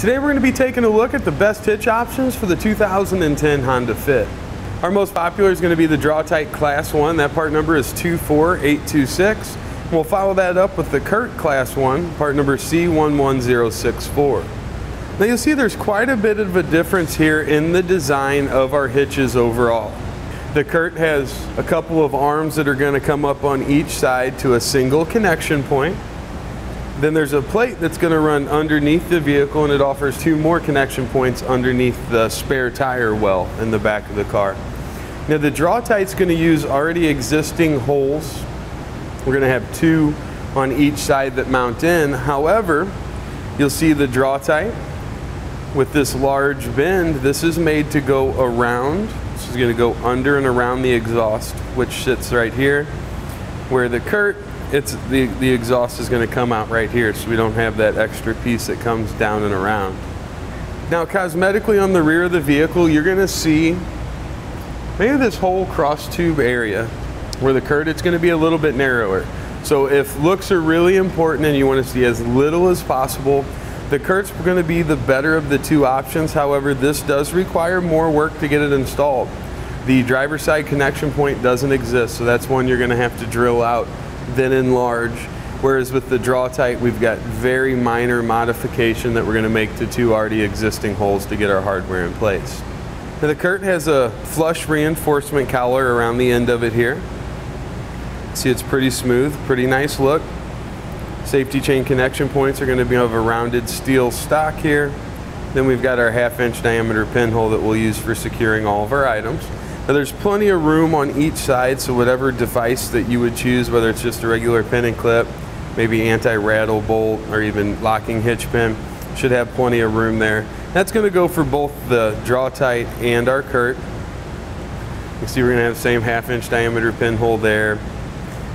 Today we're going to be taking a look at the best hitch options for the 2010 Honda Fit. Our most popular is going to be the Draw-Tite Class 1. That part number is 24826. We'll follow that up with the Curt Class 1, part number C11064. Now you'll see there's quite a bit of a difference here in the design of our hitches overall. The Curt has a couple of arms that are going to come up on each side to a single connection point. Then there's a plate that's going to run underneath the vehicle, and it offers two more connection points underneath the spare tire well in the back of the car. Now the Draw-Tite's going to use already existing holes. We're going to have two on each side that mount in. However, you'll see the Draw-Tite with this large bend. This is made to go around. This is going to go under and around the exhaust, which sits right here. Where the Curt, the exhaust is going to come out right here, so we don't have that extra piece that comes down and around. Now cosmetically on the rear of the vehicle, you're going to see maybe this whole cross tube area. Where the Curt, it's going to be a little bit narrower. So if looks are really important and you want to see as little as possible, the Curt's going to be the better of the two options. However, this does require more work to get it installed. The driver's side connection point doesn't exist, so that's one you're going to have to drill out, then enlarge. Whereas with the Draw-Tite, we've got very minor modification that we're going to make to two already existing holes to get our hardware in place. Now the Curt has a flush reinforcement cowler around the end of it here. See, it's pretty smooth, pretty nice look. Safety chain connection points are going to be of a rounded steel stock here. Then we've got our 1/2-inch diameter pinhole that we'll use for securing all of our items. Now there's plenty of room on each side, so whatever device that you would choose, whether it's just a regular pin and clip, maybe anti-rattle bolt, or even locking hitch pin, should have plenty of room there. That's going to go for both the Draw-Tite and our Curt. You see we're going to have the same 1/2-inch diameter pinhole there.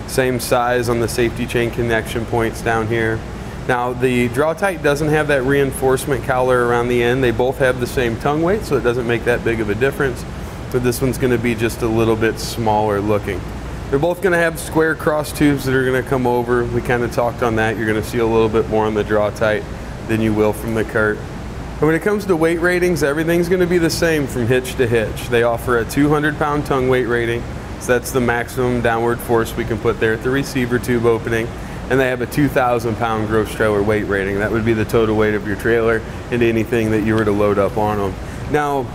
Same size on the safety chain connection points down here. Now the Draw-Tite doesn't have that reinforcement cowler around the end. They both have the same tongue weight, so it doesn't make that big of a difference. But this one's going to be just a little bit smaller looking. They're both going to have square cross tubes that are going to come over. We kind of talked on that. You're going to see a little bit more on the Draw-Tite than you will from the Curt. And when it comes to weight ratings, everything's going to be the same from hitch to hitch. They offer a 200-pound tongue weight rating. So that's the maximum downward force we can put there at the receiver tube opening. And they have a 2,000-pound gross trailer weight rating. That would be the total weight of your trailer and anything that you were to load up on them. Now,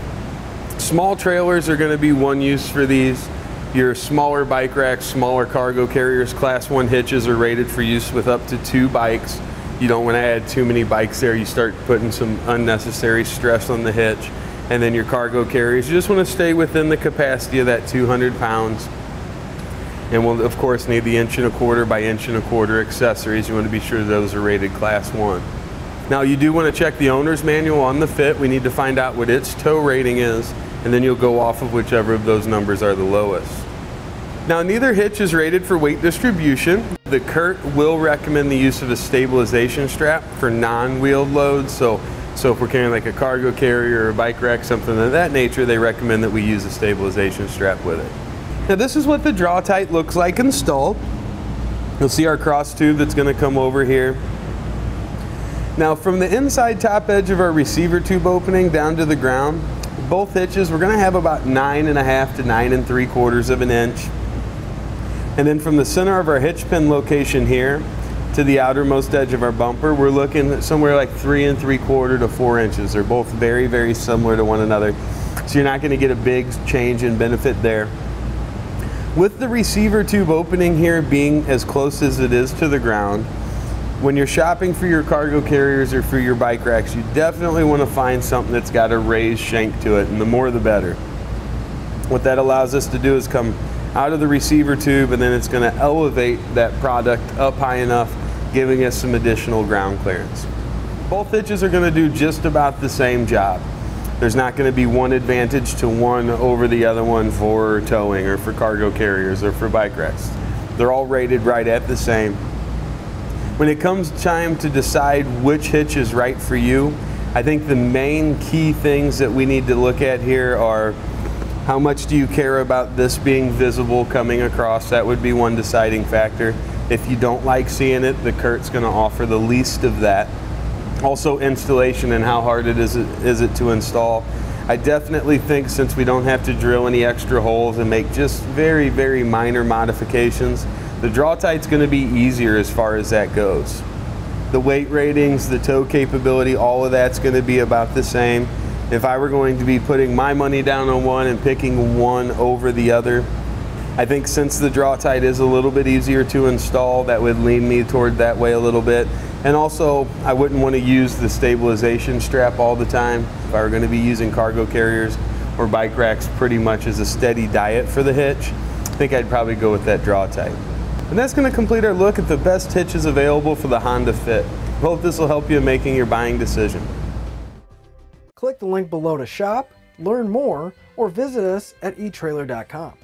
small trailers are going to be one use for these. Your smaller bike racks, smaller cargo carriers, Class 1 hitches are rated for use with up to 2 bikes. You don't want to add too many bikes there. You start putting some unnecessary stress on the hitch. And then your cargo carriers, you just want to stay within the capacity of that 200 pounds. And we'll of course need the 1¼ by 1¼ accessories. You want to be sure those are rated Class 1. Now you do want to check the owner's manual on the Fit. We need to find out what its tow rating is, and then you'll go off of whichever of those numbers are the lowest. Now neither hitch is rated for weight distribution. The Curt will recommend the use of a stabilization strap for non-wheeled loads. So if we're carrying like a cargo carrier or a bike rack, something of that nature, they recommend that we use a stabilization strap with it. Now this is what the Draw-Tite looks like installed. You'll see our cross tube that's going to come over here. Now from the inside top edge of our receiver tube opening down to the ground, both hitches, we're going to have about 9½ to 9¾ of an inch. And then from the center of our hitch pin location here to the outermost edge of our bumper, we're looking at somewhere like 3¾ to 4 inches. They're both very, very similar to one another. So you're not going to get a big change in benefit there. With the receiver tube opening here being as close as it is to the ground, when you're shopping for your cargo carriers or for your bike racks, you definitely want to find something that's got a raised shank to it, and the more the better. What that allows us to do is come out of the receiver tube, and then it's going to elevate that product up high enough, giving us some additional ground clearance. Both hitches are going to do just about the same job. There's not going to be one advantage to one over the other one for towing or for cargo carriers or for bike racks. They're all rated right at the same. When it comes time to decide which hitch is right for you, I think the main key things that we need to look at here are how much do you care about this being visible coming across. That would be one deciding factor. If you don't like seeing it, the Curt's going to offer the least of that. Also installation and how hard is it to install. I definitely think since we don't have to drill any extra holes and make just very, very minor modifications, the Draw-Tite's going to be easier as far as that goes. The weight ratings, the tow capability, all of that's going to be about the same. If I were going to be putting my money down on one and picking one over the other, I think since the Draw-Tite is a little bit easier to install, that would lean me toward that way a little bit. And also, I wouldn't want to use the stabilization strap all the time. If I were going to be using cargo carriers or bike racks pretty much as a steady diet for the hitch, I think I'd probably go with that Draw-Tite. And that's going to complete our look at the best hitches available for the Honda Fit. Hope this will help you in making your buying decision. Click the link below to shop, learn more, or visit us at etrailer.com.